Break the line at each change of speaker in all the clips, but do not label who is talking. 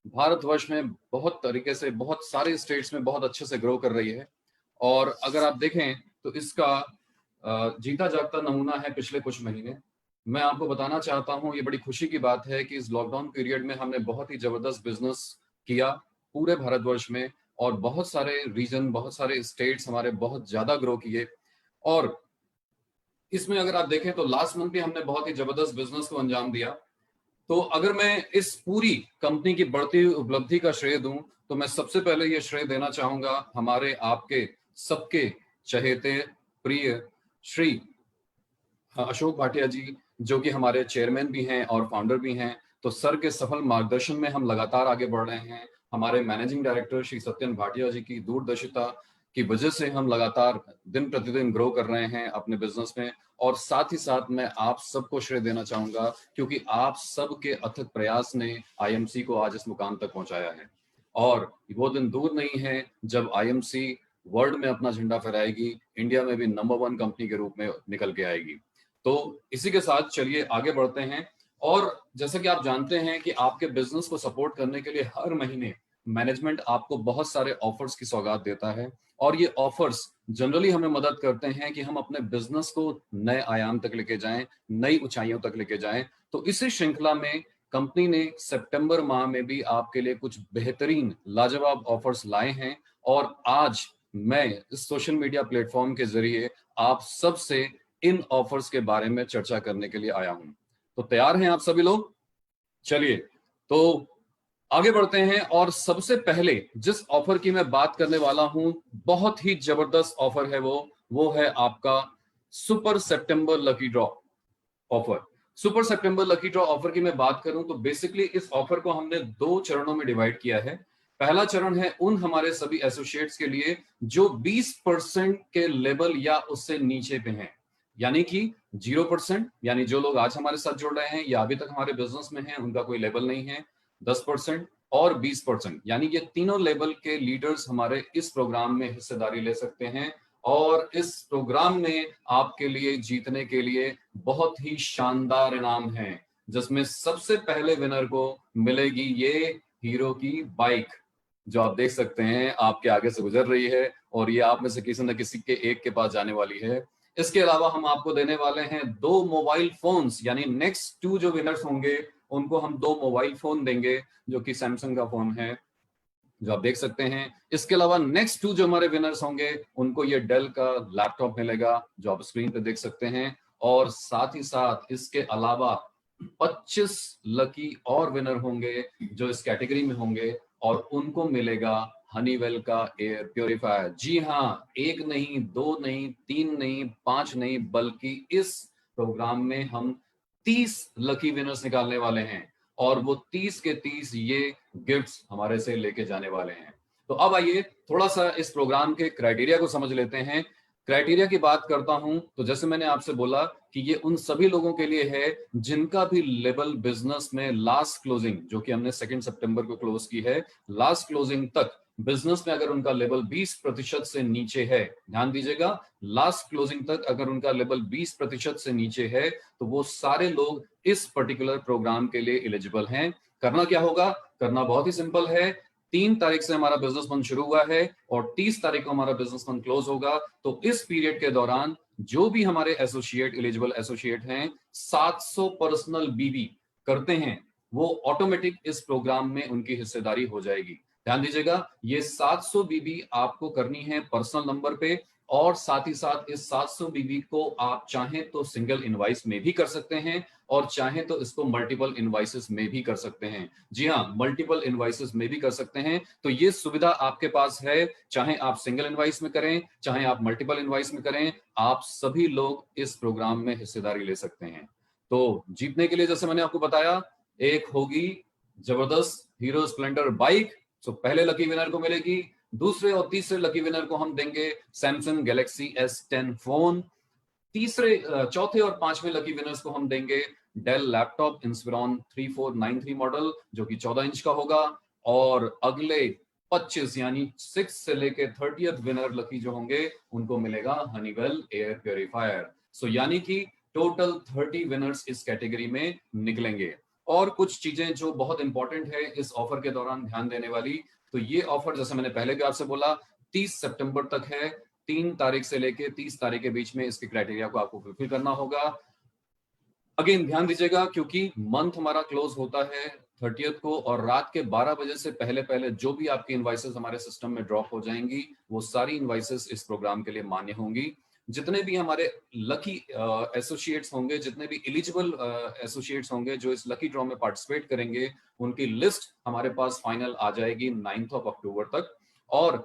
भारतवर्ष में बहुत तरीके से बहुत सारे स्टेट्स में बहुत अच्छे से ग्रो कर रही है। और अगर आप देखें तो इसका जीता जागता नमूना है पिछले कुछ महीने। मैं आपको बताना चाहता हूँ, ये बड़ी खुशी की बात है कि इस लॉकडाउन पीरियड में हमने बहुत ही जबरदस्त बिजनेस किया पूरे भारतवर्ष में। और बहुत सारे रीजन, बहुत सारे स्टेट्स हमारे बहुत ज्यादा ग्रो किए। और इसमें अगर आप देखें तो लास्ट मंथ भी हमने बहुत ही जबरदस्त बिजनेस को अंजाम दिया। तो अगर मैं इस पूरी कंपनी की बढ़ती हुई उपलब्धि का श्रेय दूं, तो मैं सबसे पहले ये श्रेय देना चाहूंगा हमारे आपके सबके चहेते प्रिय श्री अशोक भाटिया जी, जो कि हमारे चेयरमैन भी हैं और फाउंडर भी हैं। तो सर के सफल मार्गदर्शन में हम लगातार आगे बढ़ रहे हैं। हमारे मैनेजिंग डायरेक्टर श्री सत्यन भाटिया जी की दूरदर्शिता की वजह से हम लगातार दिन प्रतिदिन ग्रो कर रहे हैं अपने बिजनेस में। और साथ ही साथ मैं आप सबको श्रेय देना चाहूंगा, क्योंकि आप सबके अथक प्रयास ने आईएमसी को आज इस मुकाम तक पहुंचाया है। और वो दिन दूर नहीं है जब आईएमसी वर्ल्ड में अपना झंडा फहराएगी, इंडिया में भी नंबर 1 कंपनी के रूप में निकल के आएगी। तो इसी के साथ चलिए आगे बढ़ते हैं। और जैसा कि आप जानते हैं कि आपके बिजनेस को सपोर्ट करने के लिए हर महीने मैनेजमेंट आपको बहुत सारे ऑफर्स की सौगात देता है। और ये ऑफर्स जनरली हमें मदद करते हैं कि हम अपने बिजनेस को नए आयाम तक लेके जाएं, नई ऊंचाइयों तक लेके जाएं। तो इसी श्रृंखला में कंपनी ने सितंबर माह में भी आपके लिए कुछ बेहतरीन लाजवाब ऑफर्स लाए हैं। और आज मैं इस सोशल मीडिया प्लेटफॉर्म के जरिए आप सबसे इन ऑफर्स के बारे में चर्चा करने के लिए आया हूं। तो तैयार हैं आप सभी लोग? चलिए तो आगे बढ़ते हैं। और सबसे पहले जिस ऑफर की मैं बात करने वाला हूं, बहुत ही जबरदस्त ऑफर है वो है आपका सुपर सितंबर लकी ड्रॉ ऑफर। सुपर सितंबर लकी ड्रॉ ऑफर की मैं बात करूं तो बेसिकली इस ऑफर को हमने 2 चरणों में डिवाइड किया है। पहला चरण है उन हमारे सभी एसोसिएट्स के लिए जो 20% के लेवल या उससे नीचे पे हैं, यानी कि 0%, यानी जो लोग आज हमारे साथ जुड़ रहे हैं या अभी तक हमारे बिजनेस में हैं, उनका कोई लेवल नहीं है। 10% और 20%, यानी ये तीनों लेवल के लीडर्स हमारे इस प्रोग्राम में हिस्सेदारी ले सकते हैं। और इस प्रोग्राम में आपके लिए जीतने के लिए बहुत ही शानदार इनाम है, जिसमें सबसे पहले विनर को मिलेगी ये हीरो की बाइक, जो आप देख सकते हैं आपके आगे से गुजर रही है। और ये आप में से किसी न किसी के एक के पास जाने वाली है। इसके अलावा हम आपको देने वाले हैं 2 मोबाइल फोन्स, यानी नेक्स्ट 2 जो विनर्स होंगे उनको हम 2 मोबाइल फोन देंगे, जो कि सैमसंग का फोन है, जो आप देख सकते हैं। इसके अलावा नेक्स्ट 2 जो हमारे विनर्स होंगे उनको ये डेल का लैपटॉप मिलेगा, जो आप स्क्रीन पे देख सकते हैं। और साथ ही साथ इसके अलावा 25 लकी और विनर होंगे जो इस कैटेगरी में होंगे, और उनको मिलेगा हनीवेल का एयर प्योरीफायर। जी हाँ, एक नहीं, दो नहीं, तीन नहीं, 5 नहीं, बल्कि इस प्रोग्राम में हम 30 लकी विनर्स निकालने वाले हैं। और वो 30 के 30 ये गिफ्ट्स हमारे से लेके जाने वाले हैं। तो अब आइए थोड़ा सा इस प्रोग्राम के क्राइटेरिया को समझ लेते हैं। क्राइटेरिया की बात करता हूं तो जैसे मैंने आपसे बोला कि ये उन सभी लोगों के लिए है जिनका भी लेवल बिजनेस में लास्ट क्लोजिंग, जो कि हमने 2 सितंबर को क्लोज की है, लास्ट क्लोजिंग तक बिजनेस में अगर उनका लेवल 20% से नीचे है, ध्यान दीजिएगा, लास्ट क्लोजिंग तक अगर उनका लेवल 20% से नीचे है, तो वो सारे लोग इस पर्टिकुलर प्रोग्राम के लिए एलिजिबल हैं। करना क्या होगा? करना बहुत ही सिंपल है। 3 तारीख से हमारा बिजनेस मंथ शुरू हुआ है और 30 तारीख को हमारा बिजनेस मंथ क्लोज होगा। तो इस पीरियड के दौरान जो भी हमारे एसोसिएट, एलिजिबल एसोसिएट हैं, 700 पर्सनल बीबी करते हैं, वो ऑटोमेटिक इस प्रोग्राम में उनकी हिस्सेदारी हो जाएगी। ध्यान दीजिएगा, ये 700 बीबी आपको करनी है पर्सनल नंबर पे। और साथ ही साथ इस 700 बीबी को आप चाहें तो सिंगल इनवाइस में भी कर सकते हैं, और चाहें तो इसको मल्टीपल इनवाइसेस में भी कर सकते हैं। जी हाँ, मल्टीपल इनवाइसेस में भी कर सकते हैं। तो ये सुविधा आपके पास है, चाहे आप सिंगल इनवाइस में करें, चाहे आप मल्टीपल इनवाइस में करें, आप सभी लोग इस प्रोग्राम में हिस्सेदारी ले सकते हैं। तो जीतने के लिए जैसे मैंने आपको बताया, एक होगी जबरदस्त हीरो स्प्लेंडर बाइक, तो पहले लकी विनर को मिलेगी। दूसरे और तीसरे लकी विनर को हम देंगे सैमसंग गैलेक्सी S10 फोन। तीसरे, चौथे और पांचवें लकी विनर्स को हम देंगे डेल लैपटॉप इंस्पिरॉन 3493 मॉडल, जो कि 14 इंच का होगा। और अगले 25 यानी 6 से लेके 30th विनर लकी जो होंगे उनको मिलेगा हनीवेल एयर प्योरीफायर। सो यानी कि टोटल 30 विनर्स इस कैटेगरी में निकलेंगे। और कुछ चीजें जो बहुत इंपॉर्टेंट है इस ऑफर के दौरान ध्यान देने वाली, तो ये ऑफर जैसे मैंने पहले भी आपसे बोला 30 सितंबर तक है। 3 तारीख से लेके 30 तारीख के बीच में इसके क्राइटेरिया को आपको फुलफिल करना होगा। अगेन ध्यान दीजिएगा क्योंकि मंथ हमारा क्लोज होता है 30th को, और रात के 12 बजे से पहले पहले जो भी आपकी इनवाइसेस हमारे सिस्टम में ड्रॉप हो जाएंगी वो सारी इनवाइसेस इस प्रोग्राम के लिए मान्य होंगी। जितने भी हमारे लकी एसोसिएट्स होंगे, जितने भी एलिजिबल एसोसिएट्स होंगे जो इस लकी ड्रॉ में पार्टिसिपेट करेंगे, उनकी लिस्ट हमारे पास फाइनल आ जाएगी 9 अक्टूबर तक। और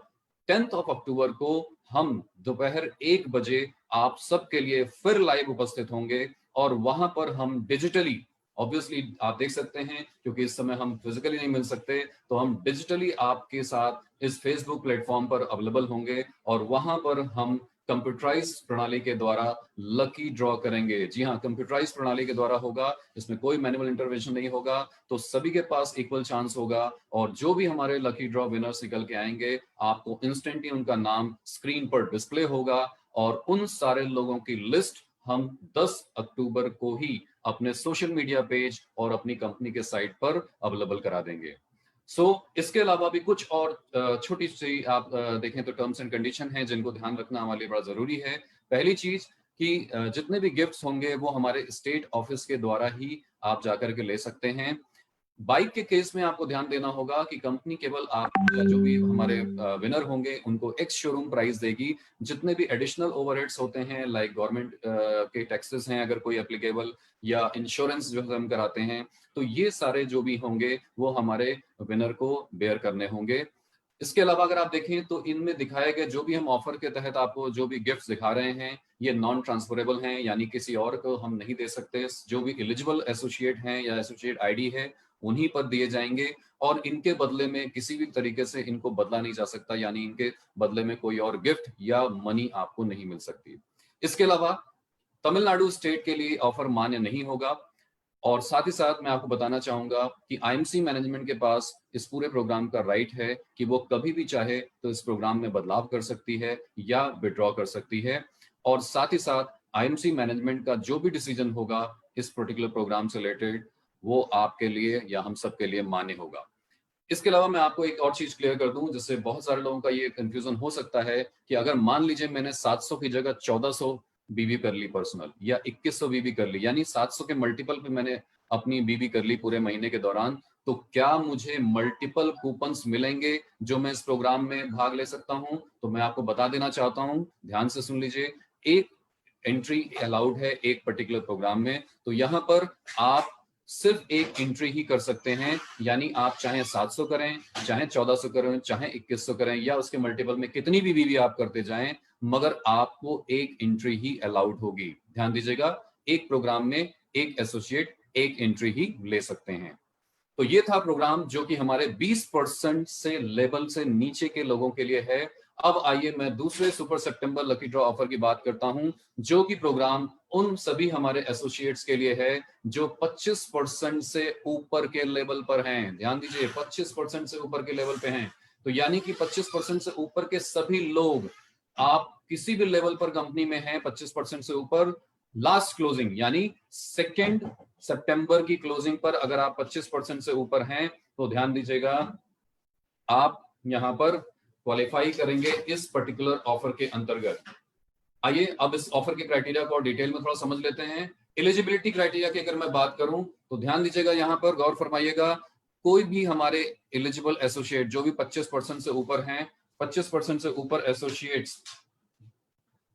10 अक्टूबर को हम दोपहर 1 बजे आप सबके लिए फिर लाइव उपस्थित होंगे, और वहां पर हम डिजिटली, ऑब्वियसली आप देख सकते हैं क्योंकि इस समय हम फिजिकली नहीं मिल सकते, तो हम डिजिटली आपके साथ इस फेसबुक प्लेटफॉर्म पर अवेलेबल होंगे, और वहां पर हम कंप्यूटराइज प्रणाली के द्वारा लकी ड्रॉ करेंगे। जी हाँ, कंप्यूटराइज प्रणाली के द्वारा होगा, इसमें कोई मैनुअल इंटरवेंशन नहीं होगा, तो सभी के पास इक्वल चांस होगा, और जो भी हमारे लकी ड्रॉ विनर्स निकल के आएंगे आपको इंस्टेंटली उनका नाम स्क्रीन पर डिस्प्ले होगा, और उन सारे लोगों की लिस्ट हम 10 अक्टूबर को ही अपने सोशल मीडिया पेज और अपनी कंपनी के साइट पर अवेलेबल करा देंगे। इसके अलावा भी कुछ और छोटी सी आप देखें तो टर्म्स एंड कंडीशन हैं जिनको ध्यान रखना हमारे लिए बड़ा जरूरी है। पहली चीज कि जितने भी गिफ्ट्स होंगे वो हमारे स्टेट ऑफिस के द्वारा ही आप जाकर के ले सकते हैं। बाइक के केस में आपको ध्यान देना होगा कि कंपनी केवल आप जो भी हमारे विनर होंगे उनको एक्स शोरूम प्राइस देगी। जितने भी एडिशनल ओवरहेड्स होते हैं, लाइक गवर्नमेंट के टैक्सेस हैं अगर कोई एप्लीकेबल, या इंश्योरेंस जो हम कराते हैं, तो ये सारे जो भी होंगे वो हमारे विनर को बेयर करने होंगे। इसके अलावा अगर आप देखें तो इनमें दिखाए गए जो भी हम ऑफर के तहत आपको जो भी गिफ्ट्स दिखा रहे हैं ये नॉन ट्रांसफरेबल हैं, यानी किसी और को हम नहीं दे सकते। जो भी एलिजिबल एसोसिएट हैं या एसोसिएट आईडी है उन्हीं पर दिए जाएंगे, और इनके बदले में किसी भी तरीके से इनको बदला नहीं जा सकता, यानी इनके बदले में कोई और गिफ्ट या मनी आपको नहीं मिल सकती। इसके अलावा तमिलनाडु स्टेट के लिए ऑफर मान्य नहीं होगा। और साथ ही साथ मैं आपको बताना चाहूंगा कि आईएमसी मैनेजमेंट के पास इस पूरे प्रोग्राम का राइट है कि वो कभी भी चाहे तो इस प्रोग्राम में बदलाव कर सकती है या विड्रॉ कर सकती है। और साथ ही साथ आईएमसी मैनेजमेंट का जो भी डिसीजन होगा इस पर्टिकुलर प्रोग्राम से रिलेटेड वो आपके लिए या हम सब के लिए मान्य होगा। इसके अलावा मैं आपको एक और चीज क्लियर कर दूं जिससे बहुत सारे लोगों का ये कंफ्यूजन हो सकता है कि अगर मान लीजिए मैंने 700 की जगह 1400 बीबी कर ली पर्सनल, या 2100 बीबी कर ली, यानी 700 के मल्टीपल पे मैंने अपनी बीबी कर ली पूरे महीने के दौरान, तो क्या मुझे मल्टीपल कूपन्स मिलेंगे जो मैं इस प्रोग्राम में भाग ले सकता हूं? तो मैं आपको बता देना चाहता हूं, ध्यान से सुन लीजिए। एक एंट्री अलाउड है एक पर्टिकुलर प्रोग्राम में, तो यहाँ पर आप सिर्फ एक एंट्री ही कर सकते हैं, यानी आप चाहे 700 करें, चाहे 1400 करें, चाहे 2100 करें, या उसके मल्टीपल में कितनी भी बीवी आप करते जाएं, मगर आपको एक एंट्री ही अलाउड होगी। ध्यान दीजिएगा, एक प्रोग्राम में एक एसोसिएट एक एंट्री ही ले सकते हैं। तो ये था प्रोग्राम जो कि हमारे 20% से लेवल से नीचे के लोगों के लिए है। अब आइए मैं दूसरे सुपर सितंबर लकी ड्रॉ ऑफर की बात करता हूं, जो कि प्रोग्राम उन सभी हमारे एसोसिएट्स के लिए है जो 25% से ऊपर के लेवल पर हैं। ध्यान दीजिए, 25% से ऊपर के लेवल पे हैं, तो यानी कि 25% से ऊपर के सभी लोग, आप किसी भी लेवल पर कंपनी में हैं 25% से ऊपर, लास्ट क्लोजिंग यानी 2 सितंबर की क्लोजिंग पर अगर आप 25% से ऊपर हैं तो ध्यान दीजिएगा आप यहां पर क्वालिफाई करेंगे इस पर्टिकुलर ऑफर के अंतर्गत। आइए अब इस ऑफर के क्राइटेरिया को डिटेल में थोड़ा समझ लेते हैं। एलिजिबिलिटी क्राइटेरिया की अगर मैं बात करूं तो ध्यान दीजिएगा, यहां पर गौर फरमाइएगा, कोई भी हमारे एलिजिबल एसोसिएट जो भी 25% से ऊपर हैं, 25% से ऊपर एसोसिएट्स,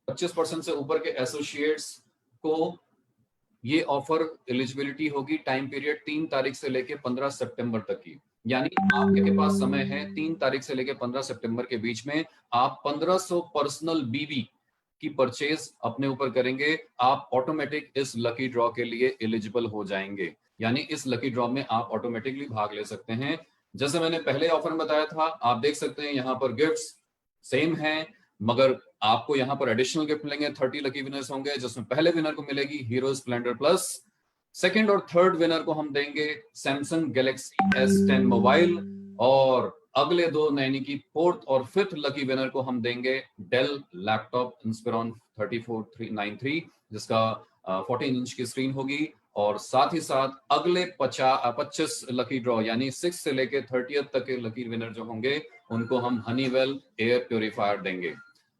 25% से ऊपर के एसोसिएट्स को ये ऑफर एलिजिबिलिटी होगी टाइम पीरियड 3 तारीख से लेके 15 सितंबर तक की, यानी आपके पास समय है 3 तारीख से लेके 15 सितंबर के बीच में आप 1500 पर्सनल बीबी की परचेज अपने ऊपर करेंगे, आप ऑटोमेटिक इस लकी ड्रॉ के लिए एलिजिबल हो जाएंगे, यानी इस लकी ड्रॉ में आप ऑटोमेटिकली भाग ले सकते हैं। जैसे मैंने पहले ऑफर में बताया था, आप देख सकते हैं यहाँ पर गिफ्ट्स सेम है, मगर आपको यहाँ पर एडिशनल गिफ्ट मिलेंगे। 30 लकी विनर्स होंगे जिसमें पहले विनर को मिलेगी हीरो स्प्लेंडर प्लस, सेकंड और थर्ड विनर को हम देंगे सैमसंग गैलेक्सी S10 मोबाइल, और अगले दो यानी कि फोर्थ और फिफ्थ लकी विनर को हम देंगे डेल लैपटॉप इंस्पिरॉन 3493 जिसका 14 इंच की स्क्रीन होगी और साथ ही साथ अगले 25 लकी ड्रॉ यानी 6 से लेके 30th तक के लकी विनर जो होंगे उनको हम हनीवेल एयर प्योरीफायर देंगे।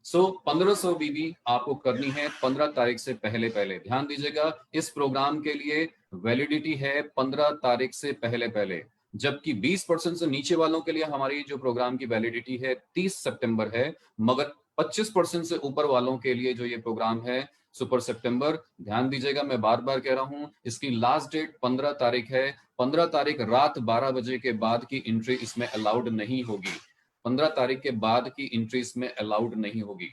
1500 बीबी आपको करनी है 15 तारीख से पहले पहले। ध्यान दीजिएगा, इस प्रोग्राम के लिए वैलिडिटी है 15 तारीख से पहले पहले, जबकि 20% से नीचे वालों के लिए हमारी जो प्रोग्राम की वैलिडिटी है 30 सितंबर है, मगर 25% से ऊपर वालों के लिए जो ये प्रोग्राम है सुपर सितंबर, ध्यान दीजिएगा, मैं बार बार कह रहा हूं, इसकी लास्ट डेट 15 तारीख है। 15 तारीख रात 12 बजे के बाद की एंट्री इसमें अलाउड नहीं होगी। 15 तारीख के बाद की एंट्री इसमें अलाउड नहीं होगी।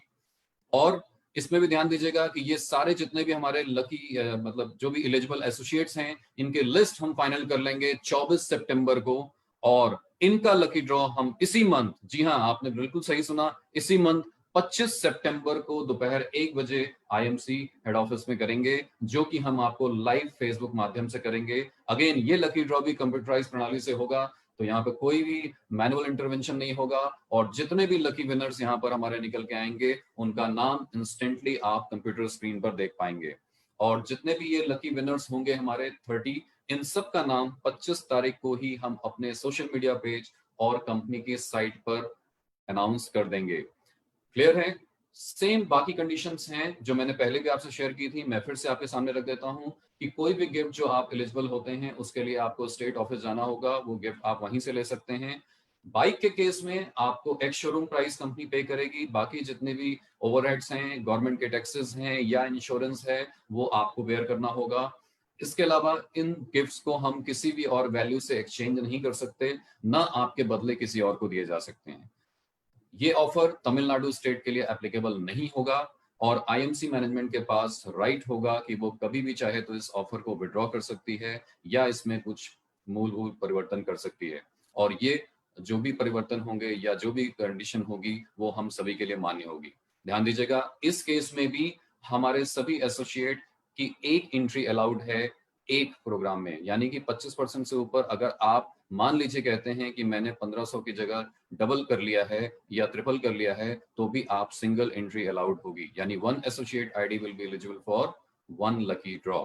और इसमें भी ध्यान दीजिएगा कि ये सारे जितने भी हमारे लकी मतलब जो भी एलिजिबल एसोसिएट्स हैं, इनके लिस्ट हम फाइनल कर लेंगे 24 सितंबर को, और इनका लकी ड्रॉ हम इसी मंथ, जी हाँ आपने बिल्कुल सही सुना, इसी मंथ 25 सितंबर को दोपहर 1 बजे आईएमसी हेड ऑफिस में करेंगे, जो कि हम आपको लाइव फेसबुक माध्यम से करेंगे। अगेन ये लकी ड्रॉ भी कंप्यूटराइज प्रणाली से होगा, तो यहाँ पे कोई भी मैनुअल इंटरवेंशन नहीं होगा, और जितने भी लकी विनर्स यहाँ पर हमारे निकल के आएंगे उनका नाम इंस्टेंटली आप कंप्यूटर स्क्रीन पर देख पाएंगे। और जितने भी ये लकी विनर्स होंगे हमारे 30, इन सब का नाम 25 तारीख को ही हम अपने सोशल मीडिया पेज और कंपनी की साइट पर अनाउंस कर देंगे। क्लियर है? सेम बाकी कंडीशंस हैं जो मैंने पहले भी आपसे शेयर की थी, मैं फिर से आपके सामने रख देता हूं कि कोई भी गिफ्ट जो आप एलिजिबल होते हैं उसके लिए आपको स्टेट ऑफिस जाना होगा, वो गिफ्ट आप वहीं से ले सकते हैं। बाइक के केस में आपको एक्स शोरूम प्राइस कंपनी पे करेगी, बाकी जितने भी ओवरहेड्स हैं, गवर्नमेंट के टैक्सेस हैं या इंश्योरेंस है, वो आपको बेयर करना होगा। इसके अलावा इन गिफ्ट्स को हम किसी भी और वैल्यू से एक्सचेंज नहीं कर सकते, ना आपके बदले किसी और को दिए जा सकते हैं। ये ऑफर तमिलनाडु स्टेट के लिए एप्लीकेबल नहीं होगा, और आईएमसी मैनेजमेंट के पास राइट होगा कि वो कभी भी चाहे तो इस ऑफर को विड्रॉ कर सकती है या इसमें कुछ मूलभूत परिवर्तन कर सकती है, और ये जो भी परिवर्तन होंगे या जो भी कंडीशन होगी वो हम सभी के लिए मान्य होगी। ध्यान दीजिएगा, इस केस में भी हमारे सभी एसोसिएट की एक एंट्री अलाउड है एक प्रोग्राम में, यानी कि 25% से ऊपर अगर आप मान लीजिए कहते हैं कि मैंने 1500 की जगह डबल कर लिया है या ट्रिपल कर लिया है, तो भी आप सिंगल एंट्री अलाउड होगी, यानी 1 associate ID will be eligible for 1 lucky draw.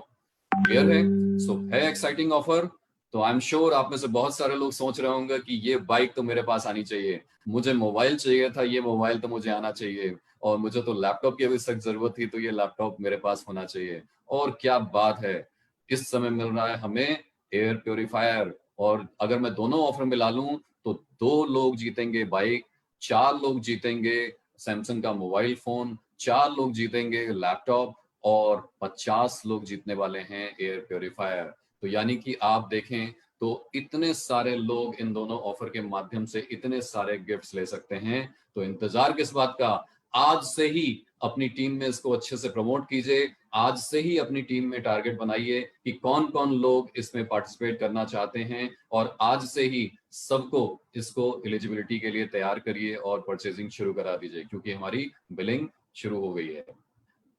Clear है? सो है एक्साइटिंग ऑफर। तो आई एम श्योर आप में से बहुत सारे लोग सोच रहे होंगे कि ये बाइक तो मेरे पास आनी चाहिए, मुझे मोबाइल चाहिए था, ये मोबाइल तो मुझे आना चाहिए, और मुझे तो लैपटॉप की भी सख्त जरूरत थी, तो ये लैपटॉप मेरे पास होना चाहिए। और क्या बात है, इस समय मिल रहा है हमें एयर प्योरीफायर, और अगर मैं दोनों ऑफर मिला लूं तो 2 लोग जीतेंगे बाइक, 4 लोग जीतेंगे सैमसंग का मोबाइल फोन, 4 लोग जीतेंगे लैपटॉप, और 50 लोग जीतने वाले हैं एयर प्योरीफायर। तो यानी कि आप देखें तो इतने सारे लोग इन दोनों ऑफर के माध्यम से इतने सारे गिफ्ट्स ले सकते हैं। तो इंतजार किस बात का, आज से ही अपनी टीम में इसको अच्छे से प्रमोट कीजिए, आज से ही अपनी टीम में टारगेट बनाइए कि कौन कौन लोग इसमें पार्टिसिपेट करना चाहते हैं, और आज से ही सबको इसको एलिजिबिलिटी के लिए तैयार करिए और परचेजिंग शुरू करा दीजिए, क्योंकि हमारी बिलिंग शुरू हो गई है।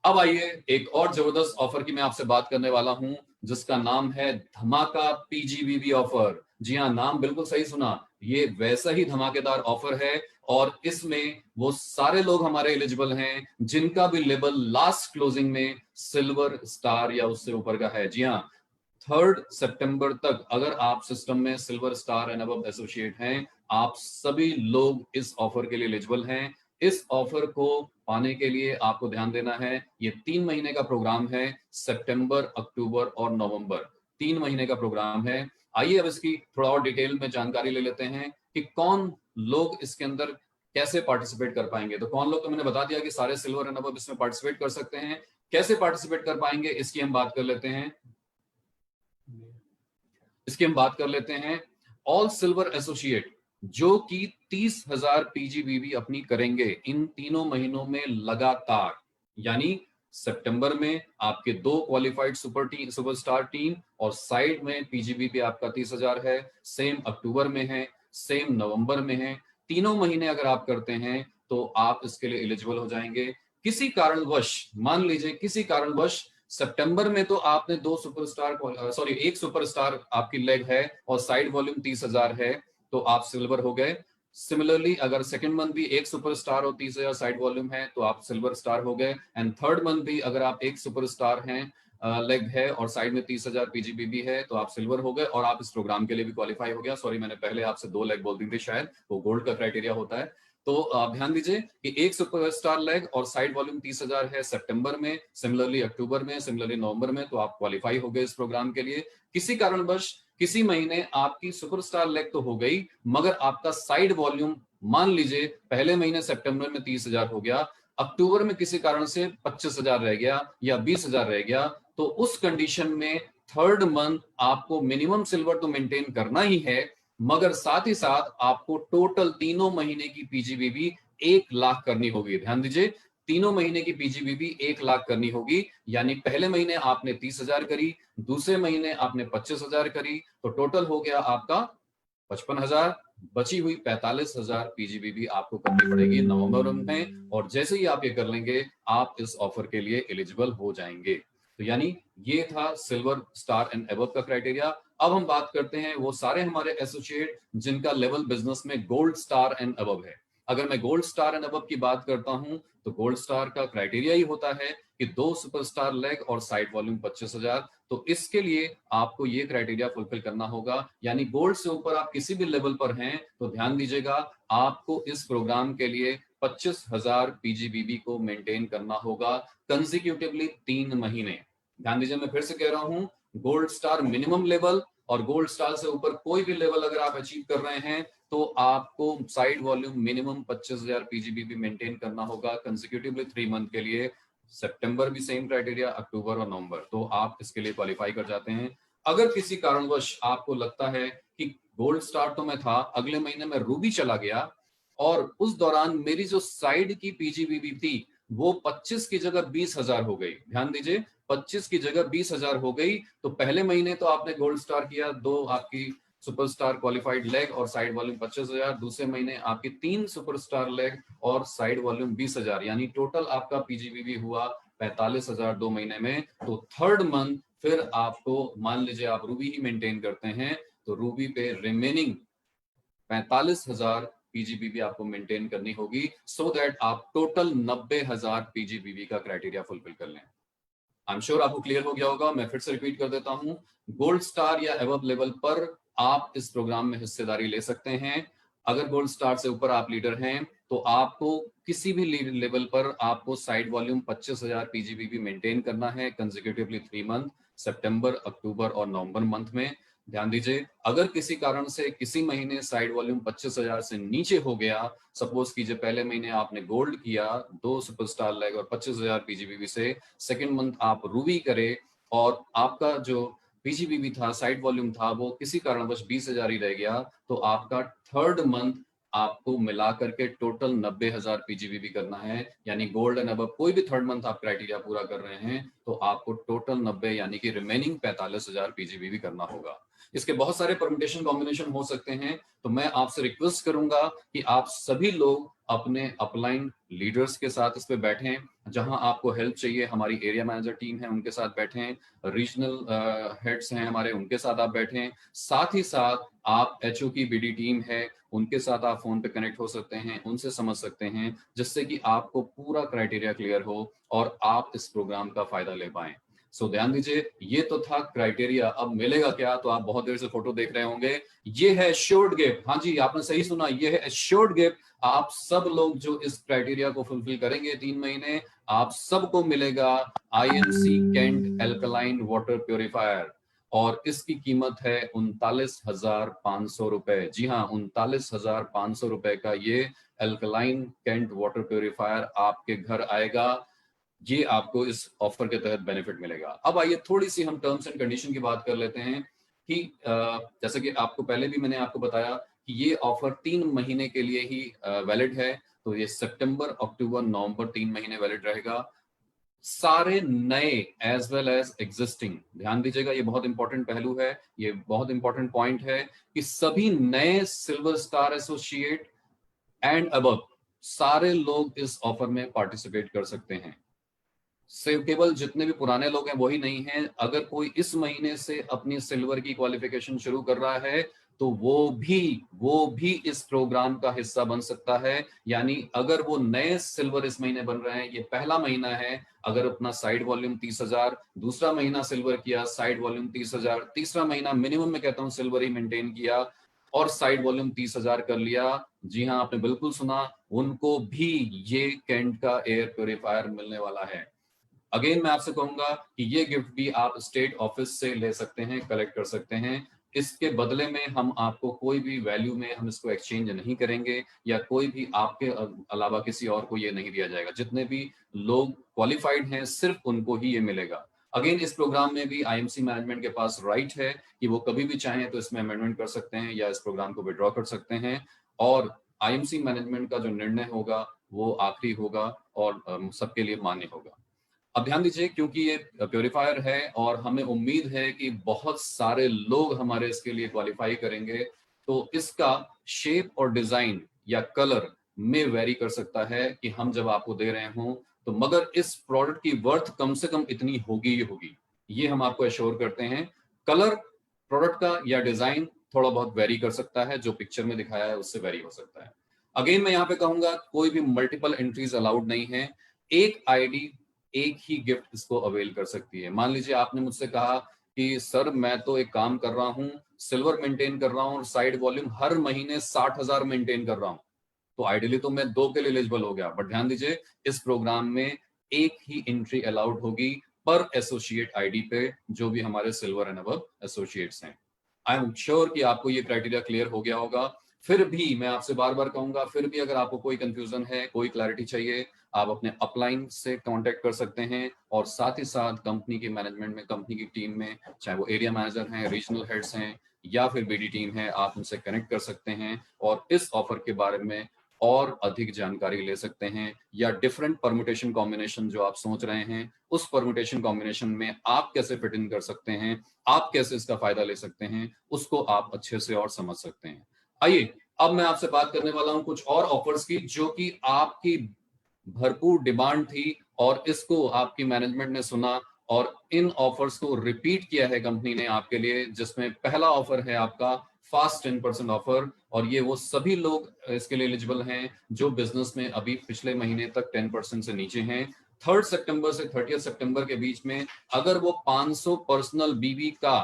अब आइए एक और जबरदस्त ऑफर की मैं आपसे बात करने वाला हूं, जिसका नाम है धमाका पीजीबीबी ऑफर। जी हाँ, नाम बिल्कुल सही सुना, ये वैसा ही धमाकेदार ऑफर है, और इसमें वो सारे लोग हमारे एलिजिबल हैं जिनका भी लेवल लास्ट क्लोजिंग में सिल्वर स्टार या उससे ऊपर का है। जी हाँ, 3 सितंबर तक अगर आप सिस्टम में silver star and above associate हैं, आप सभी लोग इस ऑफर के लिए एलिजिबल हैं। इस ऑफर को पाने के लिए आपको ध्यान देना है, ये 3 महीने का प्रोग्राम है, सितंबर, अक्टूबर और नवंबर, 3 महीने का प्रोग्राम है। आइए अब इसकी थोड़ा और डिटेल में जानकारी ले लेते हैं कि कौन लोग इसके अंदर कैसे पार्टिसिपेट कर पाएंगे। तो कौन लोग, तो मैंने बता दिया कि सारे सिल्वर एंड अबव इसमें पार्टिसिपेट कर सकते हैं। कैसे पार्टिसिपेट कर पाएंगे इसकी हम बात कर लेते हैं। ऑल सिल्वर एसोसिएट जो कि 30,000 पीजीबीबी अपनी करेंगे इन तीनों महीनों में लगातार, यानी सितंबर में आपके 2 क्वालिफाइड सुपरस्टार टीम, और साइड में पीजीबीबी आपका 30,000 है, सेम अक्टूबर में है, सेम नवंबर में है। तीनों महीने अगर आप करते हैं तो आप इसके लिए एलिजिबल हो जाएंगे। किसी कारणवश, मान लीजिए किसी कारणवश सितंबर में तो आपने 2 सुपरस्टार, सॉरी 1 सुपरस्टार आपकी लेग है और साइड वॉल्यूम 30,000 है, तो आप सिल्वर हो गए। सिमिलरली अगर सेकंड मंथ भी 1 सुपरस्टार और 30,000 साइड वॉल्यूम है तो आप सिल्वर स्टार हो गए। एंड थर्ड मंथ भी अगर आप 1 सुपरस्टार हैं लेग है और साइड में 30,000 पीजीबीबी है तो आप सिल्वर हो गए और आप इस प्रोग्राम के लिए भी क्वालिफाई हो गया। सॉरी, मैंने पहले आपसे 2 लेग बोल दी थी, शायद वो गोल्ड का क्राइटेरिया होता है। तो आप ध्यान दीजिए कि एक सुपरस्टार लेग और साइड वॉल्यूम 30,000 है सितंबर में, सिमिलरली अक्टूबर में, सिमिलरली नवंबर में, तो आप क्वालिफाई हो गए इस प्रोग्राम के लिए। किसी कारणवश किसी महीने आपकी सुपरस्टार लेग तो हो गई, मगर आपका साइड वॉल्यूम मान लीजिए पहले महीने सितंबर में 30,000 हो गया, अक्टूबर में किसी कारण से 25,000 रह गया या 20,000 रह गया, तो उस कंडीशन में थर्ड मंथ आपको मिनिमम सिल्वर तो मेंटेन करना ही है, मगर साथ ही साथ आपको टोटल तीनों महीने की पीजीबीबी 1 लाख करनी होगी। ध्यान दीजिए, तीनों महीने की पीजीबीबी 1 लाख करनी होगी। यानी पहले महीने आपने 30,000 करी, दूसरे महीने आपने 25,000 करी, तो टोटल हो गया आपका 55,000। बची हुई 45,000 पीजीबीबी आपको करनी पड़ेगी नवंबर में, और जैसे ही आप ये कर लेंगे आप इस ऑफर के लिए एलिजिबल हो जाएंगे। तो यानी ये था सिल्वर स्टार एंड अबव का क्राइटेरिया। अब हम बात करते हैं वो सारे हमारे एसोसिएट जिनका लेवल बिजनेस में गोल्ड स्टार एंड अबव है। अगर मैं गोल्ड स्टार एंड अबव की बात करता हूं तो गोल्ड स्टार का क्राइटेरिया ही होता है कि 2 सुपरस्टार लेग और साइड वॉल्यूम 25,000। तो इसके लिए आपको ये क्राइटेरिया फुलफिल करना होगा। यानी गोल्ड से ऊपर आप किसी भी लेवल पर हैं तो ध्यान दीजिएगा, आपको इस प्रोग्राम के लिए 25,000 पीजीबीबी को मेंटेन करना होगा कंसेक्यूटिवली 3 महीने। ध्यान दीजिए, मैं फिर से कह रहा हूं, गोल्ड स्टार मिनिमम लेवल और गोल्ड स्टार से ऊपर कोई भी लेवल अगर आप अचीव कर रहे हैं तो आपको साइड वॉल्यूम मिनिमम 25,000 पीजीबीबी मेंटेन करना होगा कंसेक्यूटिवली 3 मंथ के लिए। सितंबर भी सेम क्राइटेरिया, अक्टूबर और नवंबर, तो आप इसके लिए क्वालिफाई कर जाते हैं। अगर किसी कारणवश आपको लगता है कि गोल्ड स्टार तो मैं था, अगले महीने में रूबी चला गया और उस दौरान मेरी जो साइड की पीजीबीबी थी वो 25 की जगह 20,000 हो गई। ध्यान दीजिए, 25 की जगह 20,000 हो गई, तो पहले महीने तो आपने गोल्ड स्टार किया, 2 आपकी सुपरस्टार क्वालिफाइड लेग और साइड वॉल्यूम 25,000, दूसरे महीने आपकी 3 सुपरस्टार लेग और साइड वॉल्यूम 20,000, यानी टोटल आपका पीजीबीबी हुआ 45,000 2 महीने में। तो थर्ड मंथ फिर आपको मान लीजिए आप रूबी ही मेंटेन करते हैं तो रूबी पे रिमेनिंग 45,000 पीजीबीबी आपको मेंटेन करनी होगी, सो दैट आप टोटल 90,000 पीजीबीबी का क्राइटेरिया फुलफिल कर लें। आई एम श्योर आपको क्लियर हो गया होगा। मैं फिर से रिपीट कर देता हूं, गोल्ड स्टार या एबव लेवल पर आप इस प्रोग्राम में हिस्सेदारी ले सकते हैं। अगर गोल्ड स्टार से ऊपर आप लीडर हैं तो आपको किसी भी लेवल पर आपको साइड वॉल्यूम 25,000 पीजीबीबी मेंटेन करना है कंसेक्यूटिवली 3 मंथ, सितंबर, अक्टूबर और नवंबर मंथ में। ध्यान दीजिए, अगर किसी कारण से किसी महीने साइड वॉल्यूम 25,000 से नीचे हो गया, सपोज कीजिए पहले महीने आपने गोल्ड किया 2 सुपरस्टार लेग और 25,000 पीजीबीबी से, सेकंड मंथ आप रूबी करे और आपका जो पीजीबीबी था, साइड वॉल्यूम था, वो किसी कारणवश 20,000 ही रह गया, तो आपका थर्ड मंथ आपको मिला करके टोटल 90,000 पीजीबीबी करना है। यानी गोल्ड एंड अबव कोई भी थर्ड मंथ आप क्राइटेरिया पूरा कर रहे हैं तो आपको टोटल 90 यानी कि रिमेनिंग 45,000 पीजीबीबी करना होगा। इसके बहुत सारे परम्यूटेशन कॉम्बिनेशन हो सकते हैं, तो मैं आपसे रिक्वेस्ट करूंगा कि आप सभी लोग अपने अपलाइन लीडर्स के साथ इस पे बैठें, जहां आपको हेल्प चाहिए हमारी एरिया मैनेजर टीम है उनके साथ बैठें, रीजनल हेड्स हैं हमारे उनके साथ आप बैठें, साथ ही साथ आप एचओ की बीडी टीम है उनके साथ आप फोन पे कनेक्ट हो सकते हैं, उनसे समझ सकते हैं, जिससे कि आपको पूरा क्राइटेरिया क्लियर हो और आप इस प्रोग्राम का फायदा ले पाएं। सो ध्यान दीजिए, ये तो था क्राइटेरिया। अब मिलेगा क्या, तो आप बहुत देर से फोटो देख रहे होंगे, ये है एश्योर्ड गिफ्ट। हाँ जी, आपने सही सुना, ये है एश्योर्ड गिफ्ट। आप सब लोग जो इस क्राइटेरिया को फुलफिल करेंगे 3 महीने, आप सबको मिलेगा IMC Kent alkaline water purifier, और इसकी कीमत है 39,500 रुपए। जी हाँ, 39,500 रुपए का ये एल्कलाइन कैंट वाटर प्योरीफायर आपके घर आएगा। ये आपको इस ऑफर के तहत बेनिफिट मिलेगा। अब आइए थोड़ी सी हम टर्म्स एंड कंडीशन की बात कर लेते हैं कि जैसे कि आपको पहले भी मैंने आपको बताया कि ये ऑफर 3 महीने के लिए ही वैलिड है। तो ये सितंबर, अक्टूबर, नवंबर 3 महीने वैलिड रहेगा। सारे नए एज वेल एज एग्जिस्टिंग, ध्यान दीजिएगा, ये बहुत इंपॉर्टेंट पहलू है, ये बहुत इंपॉर्टेंट पॉइंट है कि सभी नए silver star associate and above सारे लोग इस ऑफर में पार्टिसिपेट कर सकते हैं। सिर्फ केवल जितने भी पुराने लोग हैं वही नहीं हैं। अगर कोई इस महीने से अपनी सिल्वर की क्वालिफिकेशन शुरू कर रहा है तो वो भी इस प्रोग्राम का हिस्सा बन सकता है। यानी अगर वो नए सिल्वर इस महीने बन रहे हैं, ये पहला महीना है, अगर अपना साइड वॉल्यूम 30,000, दूसरा महीना सिल्वर किया, साइड वॉल्यूम 30,000, तीसरा महीना मिनिमम में कहता हूं सिल्वर ही मेंटेन किया और साइड वॉल्यूम 30,000 कर लिया, जी हाँ आपने बिल्कुल सुना, उनको भी ये कैंट का एयर प्योरीफायर मिलने वाला है। अगेन मैं आपसे कहूंगा कि ये गिफ्ट भी आप स्टेट ऑफिस से ले सकते हैं, कलेक्ट कर सकते हैं। इसके बदले में हम आपको कोई भी वैल्यू में हम इसको एक्सचेंज नहीं करेंगे, या कोई भी आपके अलावा किसी और को ये नहीं दिया जाएगा। जितने भी लोग क्वालिफाइड हैं सिर्फ उनको ही ये मिलेगा। अगेन इस प्रोग्राम में भी आईएमसी मैनेजमेंट के पास राइट है कि वो कभी भी चाहें तो इसमें अमेंडमेंट कर सकते हैं या इस प्रोग्राम को विड्रॉ कर सकते हैं, और आईएमसी मैनेजमेंट का जो निर्णय होगा वो आखिरी होगा और सबके लिए मान्य होगा। अब ध्यान दीजिए, क्योंकि ये प्योरीफायर है और हमें उम्मीद है कि बहुत सारे लोग हमारे इसके लिए क्वालिफाई करेंगे, तो इसका शेप और डिजाइन या कलर में वेरी कर सकता है कि हम जब आपको दे रहे हों तो, मगर इस प्रोडक्ट की वर्थ कम से कम इतनी होगी ही होगी, ये हम आपको एश्योर करते हैं। कलर प्रोडक्ट का या डिजाइन थोड़ा बहुत वेरी कर सकता है, जो पिक्चर में दिखाया है उससे वेरी हो सकता है। अगेन मैं यहाँ पे कहूंगा कोई भी मल्टीपल एंट्रीज अलाउड नहीं है। एक आईडी एक ही गिफ्ट इसको अवेल कर सकती है। मान लीजिए आपने मुझसे कहा कि सर मैं तो एक काम कर रहा हूं, सिल्वर मेंटेन कर रहा हूं और साइड वॉल्यूम हर महीने 60,000 मेंटेन कर रहा हूं, तो आइडियली तो मैं 2 के लिए एलिजिबल हो गया। बट ध्यान दीजिए इस प्रोग्राम में एक ही एंट्री अलाउड होगी पर एसोसिएट आईडी पे, जो भी हमारे सिल्वर एंड अबव एसोसिएट्स हैं। आई एम श्योर कि आपको ये क्राइटेरिया क्लियर हो गया होगा। फिर भी मैं आपसे बार बार कहूंगा, फिर भी अगर आपको कोई कंफ्यूजन है, कोई क्लैरिटी चाहिए, आप अपने अपलाइन से कांटेक्ट कर सकते हैं, और साथ ही साथ कंपनी के मैनेजमेंट में, कंपनी की टीम में, चाहे वो एरिया मैनेजर हैं, रीजनल हेड्स हैं या फिर बीडी टीम है, आप उनसे कनेक्ट कर सकते हैं और इस ऑफर के बारे में और अधिक जानकारी ले सकते हैं, या डिफरेंट परमुटेशन कॉम्बिनेशन जो आप सोच रहे हैं उस परमुटेशन कॉम्बिनेशन में आप कैसे फिट इन कर सकते हैं, आप कैसे इसका फायदा ले सकते हैं, उसको आप अच्छे से और समझ सकते हैं। आइए अब मैं आपसे बात करने वाला हूं कुछ और ऑफर्स की, जो कि आपकी भरपूर डिमांड थी और इसको आपकी मैनेजमेंट ने सुना और इन ऑफर्स को रिपीट किया है कंपनी ने आपके लिए, जिसमें पहला ऑफर है आपका फास्ट 10% ऑफर, और ये वो सभी लोग इसके लिए एलिजिबल हैं जो बिजनेस में अभी पिछले महीने तक 10% से नीचे हैं। 3 सितंबर से 30 सितंबर के बीच में अगर वो 500 पर्सनल बीबी का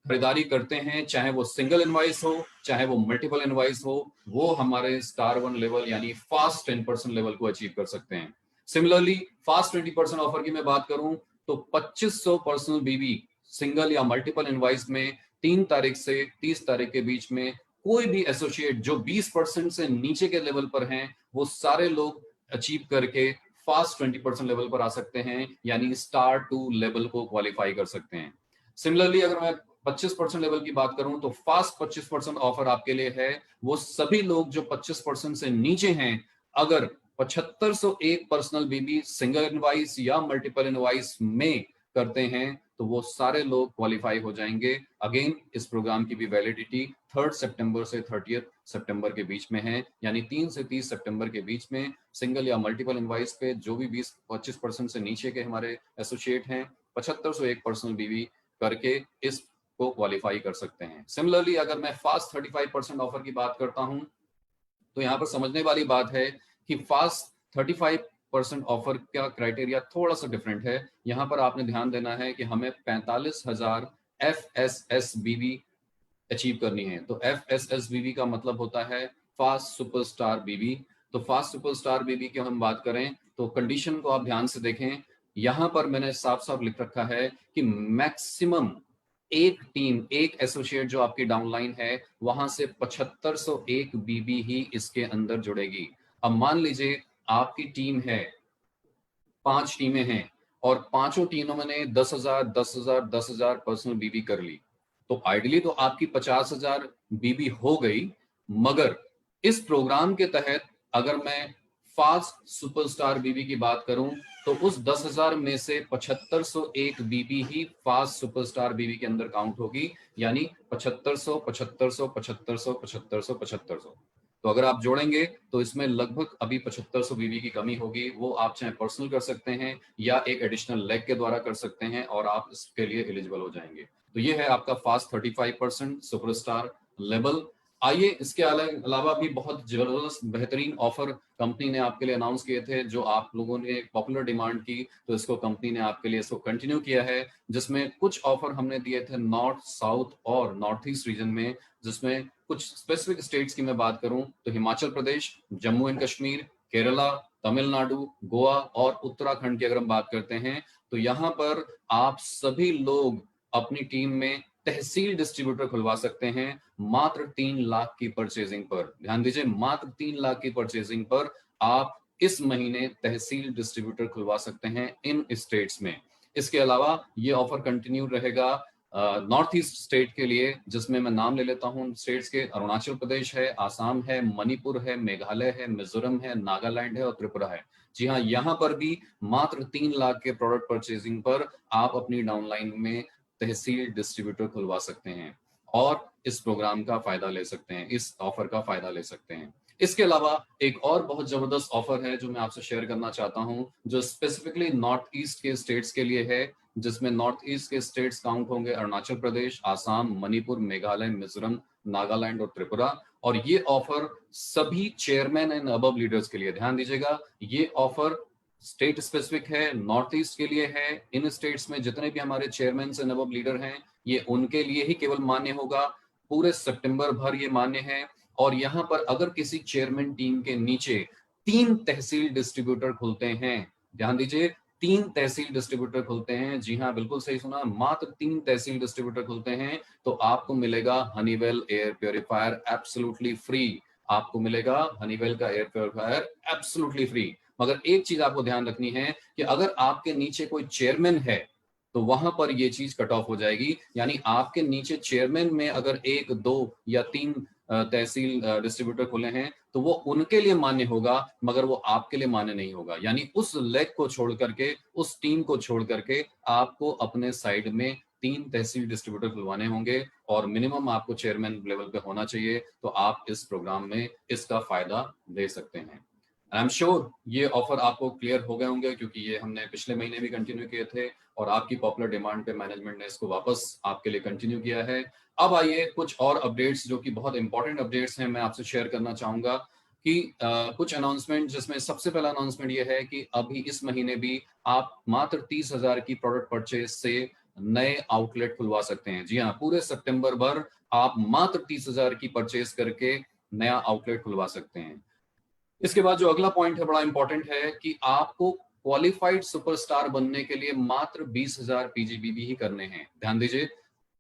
खरीदारी करते हैं, चाहे वो सिंगल इनवाइस हो चाहे वो मल्टीपल इनवाइस हो, वो हमारे स्टार 1 लेवल यानी फास्ट 10% लेवल को अचीव कर सकते हैं। सिमिलरली फास्ट 20% ऑफर की मैं बात करूं तो 2500 पर्सनल बीबी सिंगल या मल्टीपल इनवाइस में 3 तारीख से 30 तारीख के बीच में कोई भी एसोसिएट जो 20% से नीचे के लेवल पर हैं, वो सारे लोग अचीव करके फास्ट 20% लेवल पर आ सकते हैं, यानी स्टार 2 लेवल को क्वालिफाई कर सकते हैं। सिमिलरली अगर मैं 25% लेवल की बात करूं तो फास्ट 25% ऑफर आपके लिए है। वो सभी लोग जो 25% से नीचे हैं, अगर 7501 पर्सनल बीबी सिंगल इनवाइस या मल्टीपल इनवाइस में करते हैं तो वो सारे लोग क्वालिफाई हो जाएंगे। अगेन इस प्रोग्राम की भी वैलिडिटी 3 सितंबर से 30 सितंबर के बीच में है, यानी 3 से 30 सितंबर के बीच में सिंगल या मल्टीपल इनवाइस पे जो भी 20-25% से नीचे के हमारे एसोसिएट हैं, 7501 पर्सनल बीबी करके इस को क्वालिफाई कर सकते हैं। सिमिलरली अगर मैं फास्ट 35% ऑफर की बात करता हूं तो यहां पर समझने वाली बात है कि फास्ट 35% ऑफर का क्राइटेरिया थोड़ा सा डिफरेंट है। यहां पर आपने ध्यान देना है कि हमें 45,000 FSSBB अचीव करनी है। तो FSSBB का मतलब होता है फास्ट सुपरस्टार बीबी। तो फास्ट सुपरस्टार बीबी की हम बात करें तो कंडीशन को आप ध्यान से देखें, यहां पर मैंने साफ साफ लिख रखा है कि मैक्सिमम एक टीम, एक एसोसिएट जो आपकी डाउनलाइन है वहां से 7501 बीबी ही इसके अंदर जुड़ेगी। अब मान लीजिए आपकी टीम है, 5 टीमें हैं और पांचों टीमों ने 10,000 10,000 10,000 पर्सनल बीबी कर ली, तो आइडियली तो आपकी 50,000 बीबी हो गई। मगर इस प्रोग्राम के तहत अगर मैं फास्ट सुपरस्टार बीबी की बात करूं तो उस 10,000 में से 7501 बीबी ही फास्ट सुपरस्टार बीबी के अंदर काउंट होगी, यानी 7500 7500 7500 7500 7500। तो अगर आप जोड़ेंगे तो इसमें लगभग अभी 7500 बीबी की कमी होगी। वो आप चाहे पर्सनल कर सकते हैं या एक एडिशनल लेग के द्वारा कर सकते हैं और आप इसके लिए एलिजिबल हो जाएंगे। तो ये है आपका फास्ट 35% सुपरस्टार लेवल। आइए इसके अलावा भी बहुत जबरदस्त बेहतरीन ऑफर कंपनी ने आपके लिए अनाउंस किए थे, जो आप लोगों ने पॉपुलर डिमांड की, तो इसको कंपनी ने आपके लिए इसको कंटिन्यू किया है, जिसमें कुछ ऑफर हमने दिए थे नॉर्थ, साउथ और नॉर्थ ईस्ट रीजन में, जिसमें कुछ स्पेसिफिक स्टेट्स की मैं बात करूं तो हिमाचल प्रदेश, जम्मू एंड कश्मीर, केरला, तमिलनाडु, गोवा और उत्तराखंड की अगर हम बात करते हैं, तो यहाँ पर आप सभी लोग अपनी टीम में तहसील डिस्ट्रीब्यूटर खुलवा सकते हैं मात्र 3 लाख की परचेजिंग पर। ध्यान दीजिए, मात्र 3 लाख की परचेजिंग पर आप इस महीने तहसील डिस्ट्रीब्यूटर खुलवा सकते हैं इन स्टेट्स में। इसके अलावा ये ऑफर कंटिन्यू रहेगा नॉर्थ ईस्ट स्टेट के लिए, जिसमें मैं नाम ले लेता हूं स्टेट्स के। अरुणाचल प्रदेश है, आसाम है, मणिपुर है, मेघालय है, मिजोरम है, नागालैंड है और त्रिपुरा है। जी हाँ, यहाँ पर भी मात्र 3 लाख के प्रोडक्ट परचेजिंग पर आप अपनी डाउनलाइन में तहसील डिस्ट्रीब्यूटर खुलवा सकते हैं और इस प्रोग्राम का फायदा ले सकते हैं, इस ऑफर का फायदा ले सकते हैं। इसके अलावा एक और बहुत जबरदस्त ऑफर है जो मैं आपसे शेयर करना चाहता हूं, जो स्पेसिफिकली नॉर्थ ईस्ट के स्टेट्स के लिए है, जिसमें नॉर्थ ईस्ट के स्टेट्स काउंट होंगे अरुणाचल प्रदेश, आसाम, मणिपुर, मेघालय, मिजोरम, नागालैंड और त्रिपुरा। और ये ऑफर सभी चेयरमैन एंड अबव लीडर्स के लिए, ध्यान दीजिएगा, ये ऑफर स्टेट स्पेसिफिक है, नॉर्थ ईस्ट के लिए है। इन स्टेट्स में जितने भी हमारे चेयरमैन एंड अबव लीडर हैं, ये उनके लिए ही केवल मान्य होगा, पूरे सितंबर भर ये मान्य है। और यहाँ पर अगर किसी चेयरमैन टीम के नीचे 3 तहसील डिस्ट्रीब्यूटर खुलते हैं, ध्यान दीजिए, 3 तहसील डिस्ट्रीब्यूटर खुलते हैं, जी हाँ बिल्कुल सही सुना, मात्र 3 तहसील डिस्ट्रीब्यूटर खुलते हैं, तो आपको मिलेगा Honeywell air purifier absolutely free. आपको मिलेगा हनीवेल का एयर प्योरीफायर एब्सोल्युटली फ्री। मगर एक चीज आपको ध्यान रखनी है कि अगर आपके नीचे कोई चेयरमैन है तो वहां पर ये चीज कट ऑफ हो जाएगी। यानी आपके नीचे चेयरमैन में अगर 1, 2 या 3 तहसील डिस्ट्रीब्यूटर खुले हैं तो वो उनके लिए मान्य होगा, मगर वो आपके लिए मान्य नहीं होगा। यानी उस लेग को छोड़ करके, उस टीम को छोड़ करके आपको अपने साइड में 3 तहसील डिस्ट्रीब्यूटर खुलवाने होंगे और मिनिमम आपको चेयरमैन लेवल पे होना चाहिए, तो आप इस प्रोग्राम में इसका फायदा ले सकते हैं। आई एम श्योर ये ऑफर आपको क्लियर हो गए होंगे, क्योंकि ये हमने पिछले महीने भी कंटिन्यू किए थे और आपकी पॉपुलर डिमांड पे मैनेजमेंट ने इसको वापस आपके लिए कंटिन्यू किया है। अब आइए कुछ और अपडेट्स जो कि बहुत इंपॉर्टेंट अपडेट्स हैं मैं आपसे शेयर करना चाहूंगा कि कुछ अनाउंसमेंट, जिसमें सबसे पहला अनाउंसमेंट ये है कि अभी इस महीने भी आप मात्र 30,000 की प्रोडक्ट परचेज से नए आउटलेट खुलवा सकते हैं। जी हाँ, पूरे सितंबर भर आप मात्र 30,000 की परचेज करके नया आउटलेट खुलवा सकते हैं। इसके बाद जो अगला पॉइंट है बड़ा इंपॉर्टेंट है कि आपको क्वालिफाइड सुपरस्टार बनने के लिए मात्र 20,000 पीजीबीबी ही करने हैं। ध्यान दीजिए,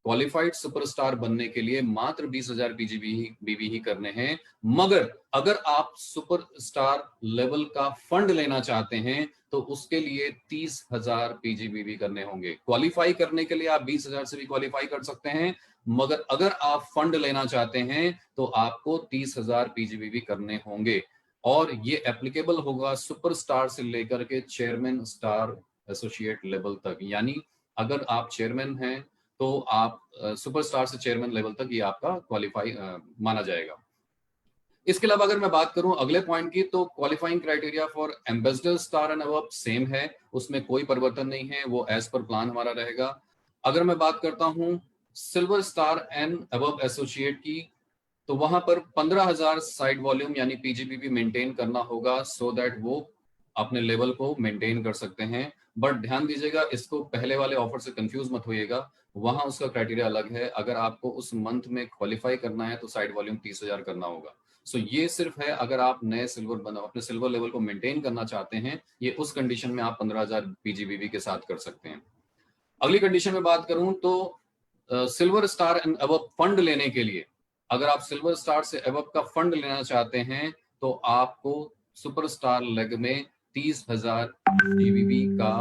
क्वालिफाइड सुपरस्टार बनने के लिए मात्र 20,000 पीजीबीबी ही करने हैं। मगर अगर आप सुपरस्टार लेवल का फंड लेना चाहते हैं तो उसके लिए 30,000 पीजीबीबी करने होंगे। क्वालिफाई करने के लिए आप 20,000 से भी क्वालिफाई कर सकते हैं, मगर अगर आप फंड लेना चाहते हैं तो आपको 30,000 पीजीबीबी करने होंगे। और ये एप्लीकेबल होगा सुपरस्टार से लेकर के चेयरमैन स्टार एसोसिएट लेवल तक। यानी अगर आप चेयरमैन हैं तो आप सुपरस्टार से चेयरमैन लेवल तक ये आपका क्वालिफाई माना जाएगा। इसके अलावा अगर मैं बात करूं अगले पॉइंट की, तो qualifying criteria for ambassador star and above same है, उसमें कोई परिवर्तन नहीं है, वो एज पर प्लान हमारा रहेगा। अगर मैं बात करता हूं silver star and above associate की, तो वहां पर 15,000 साइड वॉल्यूम यानी पीजीबीबी मेंटेन करना होगा, सो दैट वो अपने लेवल को मेंटेन कर सकते हैं। बट ध्यान दीजिएगा, इसको पहले वाले ऑफर से कंफ्यूज मत होइएगा, वहां उसका क्राइटेरिया अलग है। अगर आपको उस मंथ में क्वालिफाई करना है तो साइड वॉल्यूम 30,000 करना होगा। सो ये सिर्फ है अगर आप नए सिल्वर बना अपने सिल्वर लेवल को मेंटेन करना चाहते हैं, ये उस कंडीशन में आप 15,000 पीजीबीबी के साथ कर सकते हैं। अगली कंडीशन में बात करूं तो silver star and above fund लेने के लिए, अगर आप सिल्वर स्टार से अबव का फंड लेना चाहते हैं तो आपको सुपर स्टार लेग में 30,000 जीबीबी का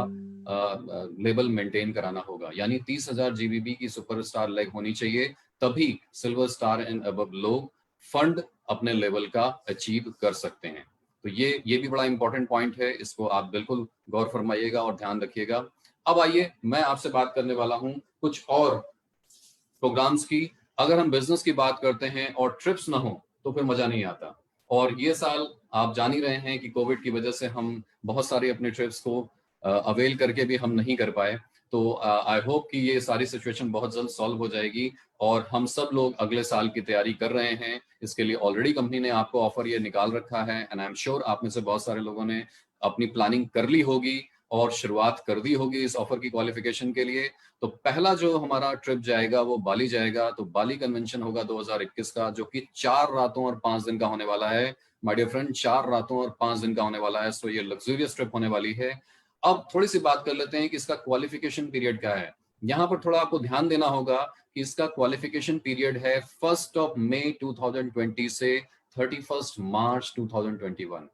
लेवल मेंटेन कराना होगा। यानी 30,000 जीबीबी की सुपर स्टार लेग होनी चाहिए, तभी सिल्वर स्टार एंड अबव लोग फंड अपने लेवल का अचीव कर सकते हैं। तो ये भी बड़ा इंपॉर्टेंट पॉइंट है, इसको आप बिल्कुल गौर फरमाइएगा और ध्यान रखिएगा। अब आइए मैं आपसे बात करने वाला हूं कुछ और प्रोग्राम्स की। अगर हम बिजनेस की बात करते हैं और ट्रिप्स ना हो तो फिर मजा नहीं आता। और ये साल आप जान ही रहे हैं कि कोविड की वजह से हम बहुत सारी अपने ट्रिप्स को अवेल करके भी हम नहीं कर पाए। तो आई होप कि ये सारी सिचुएशन बहुत जल्द सॉल्व हो जाएगी और हम सब लोग अगले साल की तैयारी कर रहे हैं। इसके लिए ऑलरेडी कंपनी ने आपको ऑफर ये निकाल रखा है एंड आई एम श्योर आप में से बहुत सारे लोगों ने अपनी प्लानिंग कर ली होगी और शुरुआत कर दी होगी इस ऑफर की क्वालिफिकेशन के लिए। तो पहला जो हमारा ट्रिप जाएगा वो बाली जाएगा। तो बाली कन्वेंशन होगा 2021 का, जो कि 4 रातों और 5 दिन का होने वाला है। माय डियर फ्रेंड, 4 रातों और 5 दिन का होने वाला है। सो ये लग्जरियस ट्रिप होने वाली है। अब थोड़ी सी बात कर लेते हैं कि इसका क्वालिफिकेशन पीरियड क्या है। यहाँ पर थोड़ा आपको ध्यान देना होगा कि इसका क्वालिफिकेशन पीरियड है 1 मई 2020 से 31 मार्च 2021।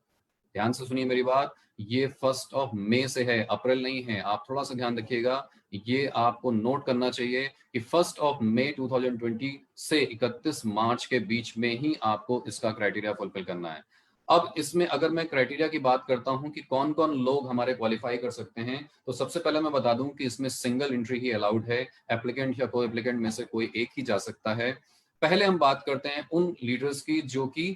ध्यान से सुनिए मेरी बात, ये 1 मई से है, अप्रैल नहीं है। आप थोड़ा सा ध्यान रखिएगा, ये आपको नोट करना चाहिए कि 1 मई 2020 से 31 मार्च के बीच में ही आपको इसका क्राइटेरिया फुलफिल करना है। अब इसमें अगर मैं क्राइटेरिया की बात करता हूं कि कौन कौन लोग हमारे क्वालिफाई कर सकते हैं, तो सबसे पहले मैं बता दूं कि इसमें सिंगल एंट्री ही अलाउड है। एप्लीकेंट या को एप्लीकेंट में से कोई एक ही जा सकता है। पहले हम बात करते हैं उन लीडर्स की जो कि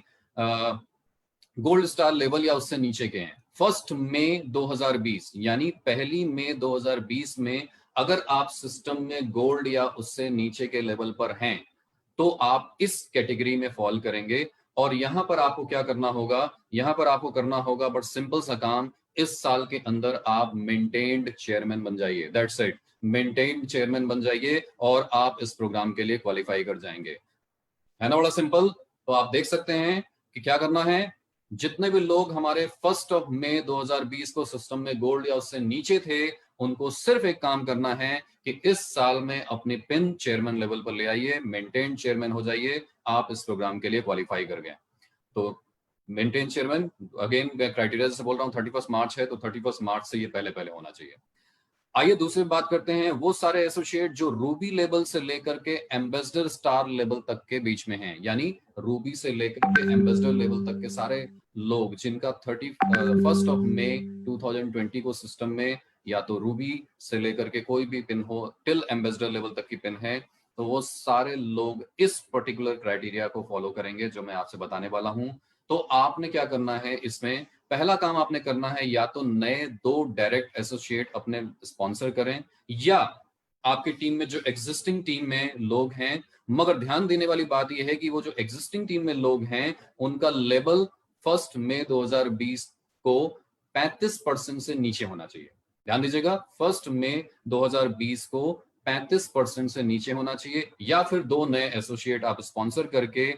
गोल्ड स्टार लेवल या उससे नीचे के हैं। 1 मई 2020 यानी 1 मई 2020 में अगर आप सिस्टम में गोल्ड या उससे नीचे के लेवल पर हैं तो आप इस कैटेगरी में फॉल करेंगे। और यहां पर आपको क्या करना होगा, यहां पर आपको करना होगा बट सिंपल सा काम, इस साल के अंदर आप मेंटेन्ड चेयरमैन बन जाइए। दैट्स इट, मेंटेन्ड चेयरमैन बन जाइए और आप इस प्रोग्राम के लिए क्वालिफाई कर जाएंगे। है ना, बड़ा सिंपल। तो आप देख सकते हैं कि क्या करना है। जितने भी लोग हमारे 1 मई 2020 को सिस्टम में गोल्ड या उससे नीचे थे, उनको सिर्फ एक काम करना है कि इस साल में अपने पिन चेयरमैन लेवल पर ले आइए, मेंटेन चेयरमैन हो जाइए। आप इस प्रोग्राम के लिए क्वालिफाई कर गए। तो मेंटेन चेयरमैन, अगेन मैं क्राइटेरिया से बोल रहा हूँ, 31 मार्च है तो 31 मार्च से ये पहले पहले होना चाहिए। आइए दूसरी बात करते हैं, वो सारे एसोसिएट जो रूबी लेवल से लेकर के एम्बेसडर स्टार लेवल तक के बीच में हैं। यानी रूबी से लेकर के एम्बेसडर लेवल तक के सारे लोग जिनका 1 मई 2020 को सिस्टम में या तो रूबी से लेकर के कोई भी पिन हो टिल एम्बेसडर लेवल तक की पिन है, तो वो सारे लोग इस पर्टिकुलर क्राइटेरिया को फॉलो करेंगे जो मैं आपसे बताने वाला हूं। तो आपने क्या करना है, इसमें पहला काम आपने करना है या तो नए 2 डायरेक्ट एसोसिएट अपने स्पॉन्सर करें, या आपकी टीम में जो एग्जिस्टिंग टीम में लोग हैं, मगर ध्यान देने वाली बात यह है कि वो जो एग्जिस्टिंग टीम में लोग हैं उनका लेवल 1 मई 2020 को 35% से नीचे होना चाहिए। ध्यान दीजिएगा, 1 मई 2020 को 35% से नीचे होना चाहिए, या फिर 2 नए एसोसिएट आप स्पॉन्सर करके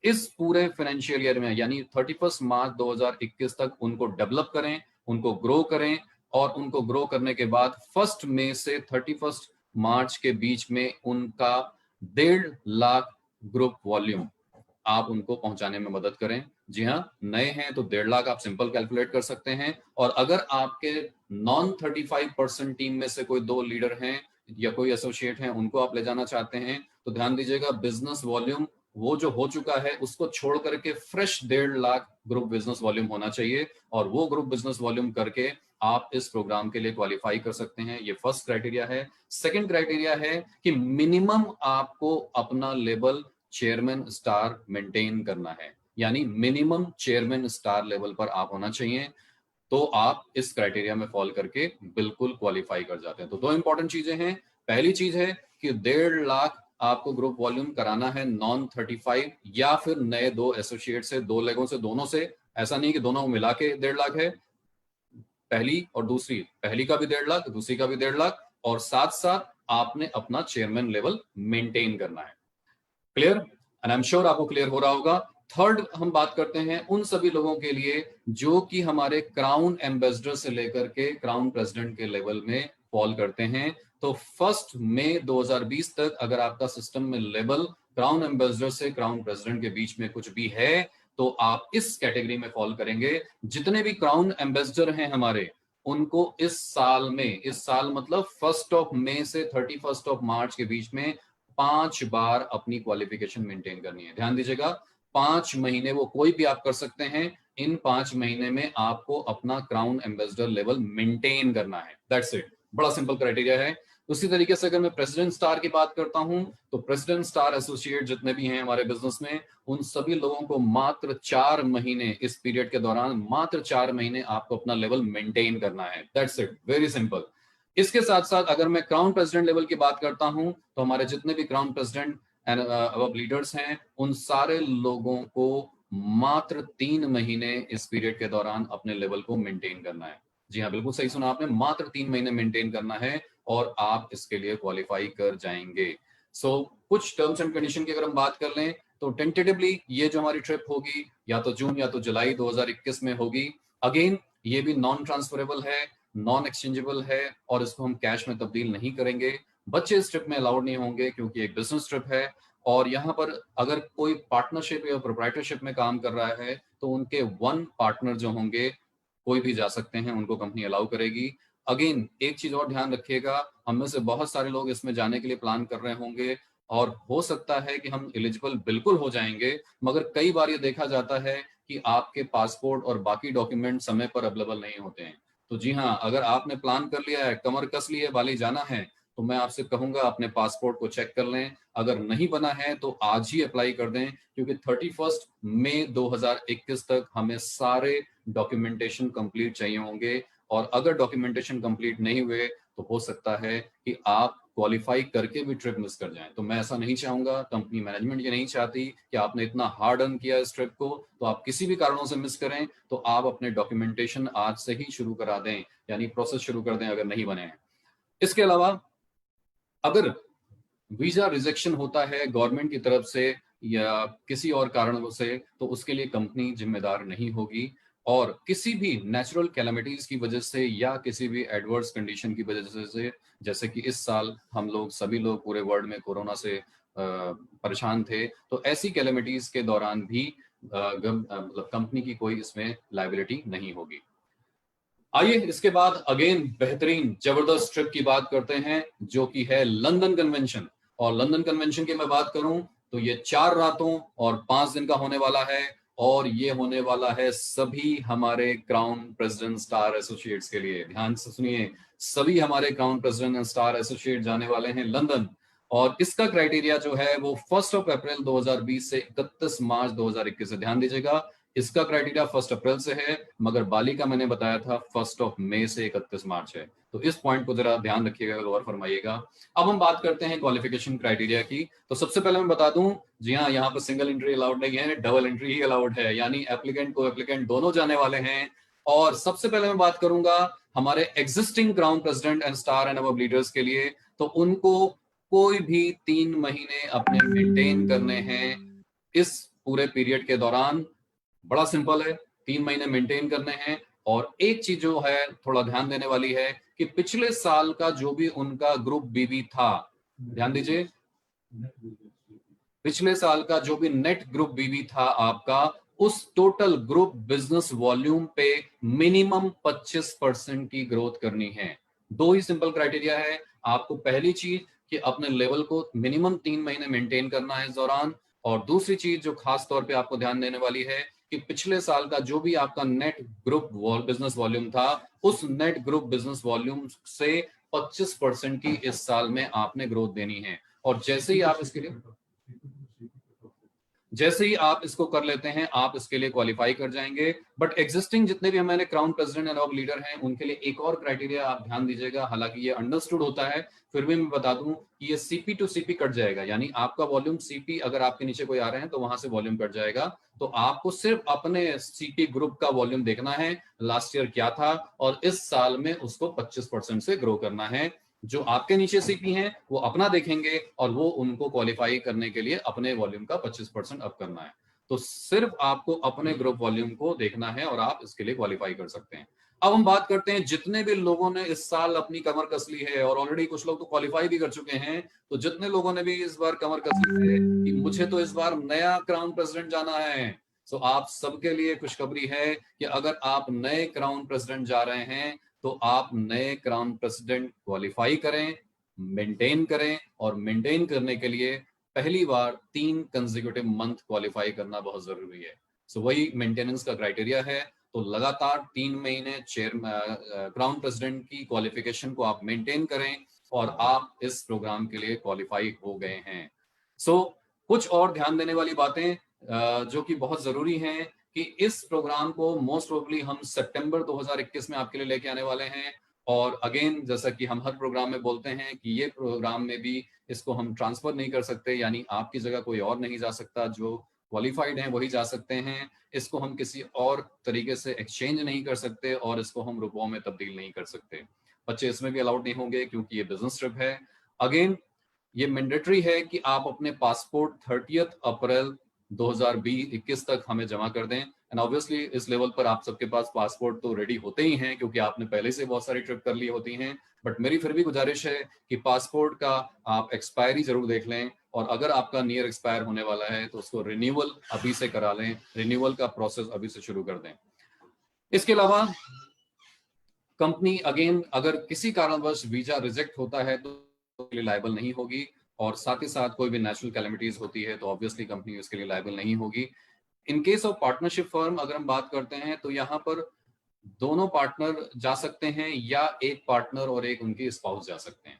इस पूरे फाइनेंशियल ईयर में यानी 31 मार्च 2021 तक उनको डेवलप करें, उनको ग्रो करें। और उनको ग्रो करने के बाद 1 मई से 31 मार्च के बीच में उनका 1.5 लाख ग्रुप वॉल्यूम आप उनको पहुंचाने में मदद करें। जी हाँ, नए हैं तो 1.5 लाख आप सिंपल कैलकुलेट कर सकते हैं। और अगर आपके नॉन 35% टीम में से कोई 2 लीडर हैं या कोई एसोसिएट हैं, उनको आप ले जाना चाहते हैं, तो ध्यान दीजिएगा बिजनेस वॉल्यूम वो जो हो चुका है उसको छोड़ करके fresh 1.5 lakh group business volume होना चाहिए। और वो ग्रुप बिजनेस वॉल्यूम करके आप इस प्रोग्राम के लिए क्वालिफाई कर सकते हैं। ये फर्स्ट क्राइटेरिया है। सेकंड क्राइटेरिया है कि मिनिमम आपको अपना लेवल चेयरमैन स्टार मेंटेन करना है, यानी मिनिमम चेयरमैन स्टार लेवल पर आप होना चाहिए। तो आप इस क्राइटेरिया में फॉल करके बिल्कुल क्वालिफाई कर जाते हैं। तो 2 इंपॉर्टेंट चीजें हैं। पहली चीज है कि 1.5 लाख आपको ग्रुप वॉल्यूम कराना है नॉन 35 या फिर नए 2 एसोसिएट से, 2 लेगों से, दोनों से। ऐसा नहीं कि दोनों मिला के 1.5 लाख है, पहली और दूसरी, पहली का भी 1.5 लाख, दूसरी का भी 1.5 लाख, और साथ साथ आपने अपना चेयरमैन लेवल मेंटेन करना है। Clear? And I am sure आपको क्लियर हो रहा होगा। थर्ड हम बात करते हैं उन सभी लोगों के लिए जो कि हमारे क्राउन एम्बेसडर से लेकर के क्राउन प्रेसिडेंट के लेवल में फॉल करते हैं। तो 1 मई 2020 तक अगर आपका सिस्टम में लेवल क्राउन एम्बेसडर से क्राउन प्रेसिडेंट के बीच में कुछ भी है तो आप इस कैटेगरी में फॉल करेंगे। जितने भी क्राउन एम्बेसडर हैं हमारे, उनको इस साल में, इस साल मतलब 1 मई से 31 मार्च के बीच में 5 बार अपनी क्वालिफिकेशन मेंटेन करनी है। ध्यान दीजिएगा, 5 महीने वो कोई भी आप कर सकते हैं। इन 5 महीने में आपको अपना क्राउन एम्बेसडर लेवल मेंटेन करना है। दैट्स इट, बड़ा सिंपल क्राइटेरिया है। उसी तरीके से अगर मैं प्रेसिडेंट स्टार की बात करता हूं, तो प्रेसिडेंट स्टार एसोसिएट जितने भी हैं हमारे बिजनेस में, उन सभी लोगों को मात्र 4 महीने, इस पीरियड के दौरान मात्र 4 महीने आपको अपना लेवल मेंटेन करना है। That's it, very simple. इसके साथ साथ अगर मैं क्राउन प्रेसिडेंट लेवल की बात करता हूं, तो हमारे जितने भी क्राउन प्रेसिडेंट एंड अब लीडर्स हैं, उन सारे लोगों को मात्र 3 महीने इस पीरियड के दौरान अपने लेवल को मेंटेन करना है। जी हाँ, बिल्कुल सही सुना आपने, मात्र 3 महीने मेंटेन करना है और आप इसके लिए क्वालिफाई कर जाएंगे। कुछ टर्म्स एंड कंडीशन की अगर हम बात कर लें, तो टेंटेटिवली ये जो हमारी ट्रिप होगी या तो जून या तो जुलाई 2021 में होगी। अगेन ये भी नॉन ट्रांसफरेबल है, नॉन एक्सचेंजेबल है और इसको हम कैश में तब्दील नहीं करेंगे। बच्चे इस ट्रिप में अलाउड नहीं होंगे क्योंकि एक बिजनेस ट्रिप है और यहाँ पर अगर कोई पार्टनरशिप या प्रोप्राइटरशिप में काम कर रहा है तो उनके 1 पार्टनर जो होंगे, कोई भी जा सकते हैं, उनको कंपनी अलाउ करेगी। अगेन एक चीज और ध्यान रखिएगा, हम में से बहुत सारे लोग इसमें जाने के लिए प्लान कर रहे होंगे और हो सकता है कि हम एलिजिबल बिल्कुल हो जाएंगे, मगर कई बार ये देखा जाता है कि आपके पासपोर्ट और बाकी डॉक्यूमेंट समय पर अवेलेबल नहीं होते हैं। तो जी हाँ, अगर आपने प्लान कर लिया है, कमर कस ली है, बाली जाना है, तो मैं आपसे कहूंगा अपने पासपोर्ट को चेक कर लें। अगर नहीं बना है तो आज ही अप्लाई कर दें, क्योंकि 31 मई 2021 तक हमें सारे डॉक्यूमेंटेशन कंप्लीट चाहिए होंगे और अगर डॉक्यूमेंटेशन कंप्लीट नहीं हुए तो हो सकता है कि आप क्वालिफाई करके भी ट्रिप मिस कर जाएं। तो मैं ऐसा नहीं चाहूंगा, कंपनी मैनेजमेंट ये नहीं चाहती कि आपने इतना हार्ड अर्न किया इस ट्रिप को तो आप किसी भी कारणों से मिस करें। तो आप अपने डॉक्यूमेंटेशन आज से ही शुरू करा दें, यानी प्रोसेस शुरू कर दें अगर नहीं बने हैं। इसके अलावा अगर वीजा रिजेक्शन होता है गवर्नमेंट की तरफ से या किसी और कारणों से, तो उसके लिए कंपनी जिम्मेदार नहीं होगी और किसी भी नेचुरल कैलामिटीज की वजह से या किसी भी एडवर्स कंडीशन की वजह से, जैसे कि इस साल हम लोग सभी लोग पूरे वर्ल्ड में कोरोना से परेशान थे, तो ऐसी कैलामिटीज के दौरान भी मतलब कंपनी की कोई इसमें लायबिलिटी नहीं होगी। आइए इसके बाद अगेन बेहतरीन जबरदस्त ट्रिप की बात करते हैं, जो कि है लंदन कन्वेंशन। और लंदन कन्वेंशन की मैं बात करूं तो ये 4 रातों और 5 दिन का होने वाला है और ये होने वाला है सभी हमारे क्राउन प्रेसिडेंट स्टार एसोसिएट्स के लिए। ध्यान से सुनिए, सभी हमारे crown president and star associate जाने वाले हैं लंदन और इसका क्राइटेरिया जो है वो 1 अप्रैल 2020 से 31 मार्च 2021 से। ध्यान दीजिएगा, इसका क्राइटेरिया 1 अप्रैल से है, मगर बाली का मैंने बताया था 1 मई से 31 मार्च है। तो इस पॉइंट को जरा ध्यान रखिएगा, गौर फरमाइएगा। अब हम बात करते हैं क्वालिफिकेशन क्राइटेरिया की। तो सबसे पहले मैं बता दूं, जी हाँ, यहाँ पर सिंगल एंट्री अलाउड नहीं है, डबल एंट्री ही अलाउड है, यानी एप्लीकेंट को एप्लीकेंट दोनों जाने वाले हैं। और सबसे पहले मैं बात करूंगा हमारे existing crown president and star and above leaders के लिए। तो उनको कोई भी 3 महीने अपने मेंटेन करने हैं इस पूरे पीरियड के दौरान। बड़ा सिंपल है, 3 महीने मेंटेन करने हैं। और एक चीज जो है थोड़ा ध्यान देने वाली है कि पिछले साल का जो भी उनका ग्रुप बीबी था, ध्यान दीजिए, पिछले साल का जो भी नेट ग्रुप बीबी था आपका, उस टोटल ग्रुप बिजनेस वॉल्यूम पे मिनिमम 25% की ग्रोथ करनी है। दो ही सिंपल क्राइटेरिया है आपको। पहली चीज कि अपने लेवल को मिनिमम 3 महीने मेंटेन करना है इस दौरान, और दूसरी चीज जो खास तौर पे आपको ध्यान देने वाली है कि पिछले साल का जो भी आपका नेट ग्रुप बिजनेस वॉल्यूम था, उस नेट ग्रुप बिजनेस वॉल्यूम से 25% की इस साल में आपने ग्रोथ देनी है। और जैसे ही आप इसको कर लेते हैं, आप इसके लिए क्वालिफाई कर जाएंगे। बट एग्जिस्टिंग जितने भी हमारे क्राउन प्रेसिडेंट एंड लीडर हैं, उनके लिए एक और क्राइटेरिया आप ध्यान दीजिएगा, हालांकि ये अंडरस्टूड होता है, फिर भी मैं बता दूं कि ये सीपी टू सीपी कट जाएगा, यानी आपका वॉल्यूम सीपी अगर आपके नीचे कोई आ रहे हैं तो वहां से वॉल्यूम कट जाएगा। तो आपको सिर्फ अपने सीपी ग्रुप का वॉल्यूम देखना है, लास्ट ईयर क्या था, और इस साल में उसको 25% से ग्रो करना है। जो आपके नीचे सीपी हैं वो अपना देखेंगे और वो उनको क्वालिफाई करने के लिए अपने वॉल्यूम का 25% अप करना है। तो सिर्फ आपको अपने ग्रुप वॉल्यूम को देखना है और आप इसके लिए क्वालिफाई कर सकते हैं। अब हम बात करते हैं जितने भी लोगों ने इस साल अपनी कमर कस ली है, और ऑलरेडी कुछ लोग तो क्वालिफाई भी कर चुके हैं। तो जितने लोगों ने भी इस बार कमर कस ली है कि मुझे तो इस बार नया क्राउन प्रेसिडेंट जाना है, तो आप सबके लिए खुशखबरी है कि अगर आप नए क्राउन प्रेसिडेंट जा रहे हैं तो आप नए क्राउन प्रेसिडेंट क्वालिफाई करें, मेंटेन करें, और मेंटेन करने के लिए पहली बार 3 कंसेक्यूटिव मंथ क्वालिफाई करना बहुत जरूरी है। सो वही मेंटेनेंस का क्राइटेरिया है। तो लगातार 3 महीने क्राउन प्रेसिडेंट की क्वालिफिकेशन को आप मेंटेन करें और आप इस प्रोग्राम के लिए क्वालिफाई हो गए हैं। कुछ और ध्यान देने वाली बातें जो कि बहुत जरूरी हैं कि इस प्रोग्राम को मोस्ट प्रोबेबली हम सितंबर 2021 में आपके लिए लेके आने वाले हैं। और अगेन जैसा कि हम हर प्रोग्राम में बोलते हैं कि ये प्रोग्राम में भी इसको हम ट्रांसफर नहीं कर सकते, यानी आपकी जगह कोई और नहीं जा सकता, जो क्वालिफाइड हैं वही जा सकते हैं। इसको हम किसी और तरीके से एक्सचेंज नहीं कर सकते और इसको हम रुपयों में तब्दील नहीं कर सकते। बच्चे इसमें भी अलाउड नहीं होंगे क्योंकि ये बिजनेस ट्रिप है। अगेन ये मैंडेटरी है कि आप अपने पासपोर्ट 30 अप्रैल 2021 तक हमें जमा कर दें। एंड ऑब्वियसली इस लेवल पर आप सबके पास पासपोर्ट तो रेडी होते ही हैं क्योंकि आपने पहले से बहुत सारी ट्रिप कर ली होती हैं, बट मेरी फिर भी गुजारिश है कि पासपोर्ट का आप एक्सपायरी जरूर देख लें, और अगर आपका नियर एक्सपायर होने वाला है तो उसको रिन्यूअल अभी से करा लें, रिन्यूअल का प्रोसेस अभी से शुरू कर दें। इसके अलावा कंपनी अगेन अगर किसी कारणवश वीजा रिजेक्ट होता है तो लायबल नहीं होगी, और साथ ही साथ कोई भी नेचुरल कैलेमिटीज होती है तो ऑब्वियसली कंपनी उसके लिए लायबल नहीं होगी। In case of partnership firm अगर हम बात करते हैं तो यहाँ पर दोनों पार्टनर जा सकते हैं या एक पार्टनर और एक उनकी स्पाउस जा सकते हैं।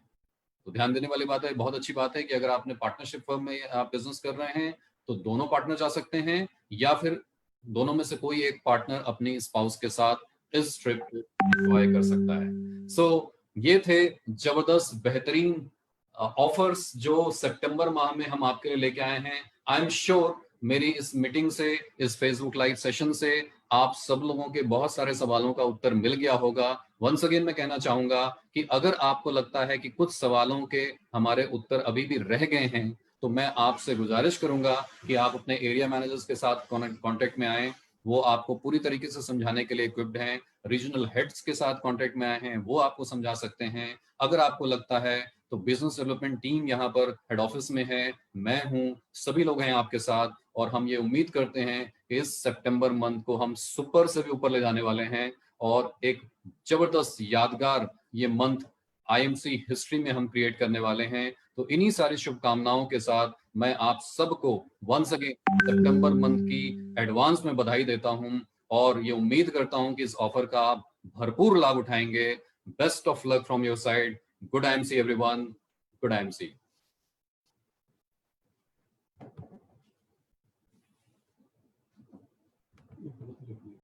तो ध्यान देने वाली बात है, बहुत अच्छी बात है कि अगर आपने पार्टनरशिप फर्म में आप बिजनेस कर रहे हैं तो दोनों पार्टनर जा सकते हैं, या फिर दोनों में से कोई एक पार्टनर अपनी स्पाउस के साथ इस ट्रिप को एंजॉय कर सकता है। सो ये थे जबरदस्त बेहतरीन ऑफर्स जो सितंबर माह में हम आपके लिए लेके आए हैं। आई एम श्योर मेरी इस मीटिंग से, इस फेसबुक लाइव सेशन से आप सब लोगों के बहुत सारे सवालों का उत्तर मिल गया होगा। वंस अगेन मैं कहना चाहूंगा कि अगर आपको लगता है कि कुछ सवालों के हमारे उत्तर अभी भी रह गए हैं तो मैं आपसे गुजारिश करूंगा कि आप अपने एरिया मैनेजर्स के साथ कांटेक्ट में आएं, वो आपको पूरी तरीके से समझाने के लिए इक्विप्ड हैं। रीजनल हेड्स के साथ कांटेक्ट में आए हैं, वो आपको समझा सकते हैं। अगर आपको लगता है तो बिजनेस डेवलपमेंट टीम यहाँ पर हेड ऑफिस में है, मैं हूँ, सभी लोग हैं आपके साथ, और हम ये उम्मीद करते हैं कि इस सितंबर मंथ को हम सुपर से भी ऊपर ले जाने वाले हैं और एक जबरदस्त यादगार ये मंथ आईएमसी हिस्ट्री में हम क्रिएट करने वाले हैं। तो इन्हीं सारी शुभकामनाओं के साथ मैं आप सबको वंस अगेन सितंबर मंथ की एडवांस में बधाई देता हूं, और ये उम्मीद करता हूं कि इस ऑफर का आप भरपूर लाभ उठाएंगे। Best of luck from your side. Good IMC everyone, good IMC.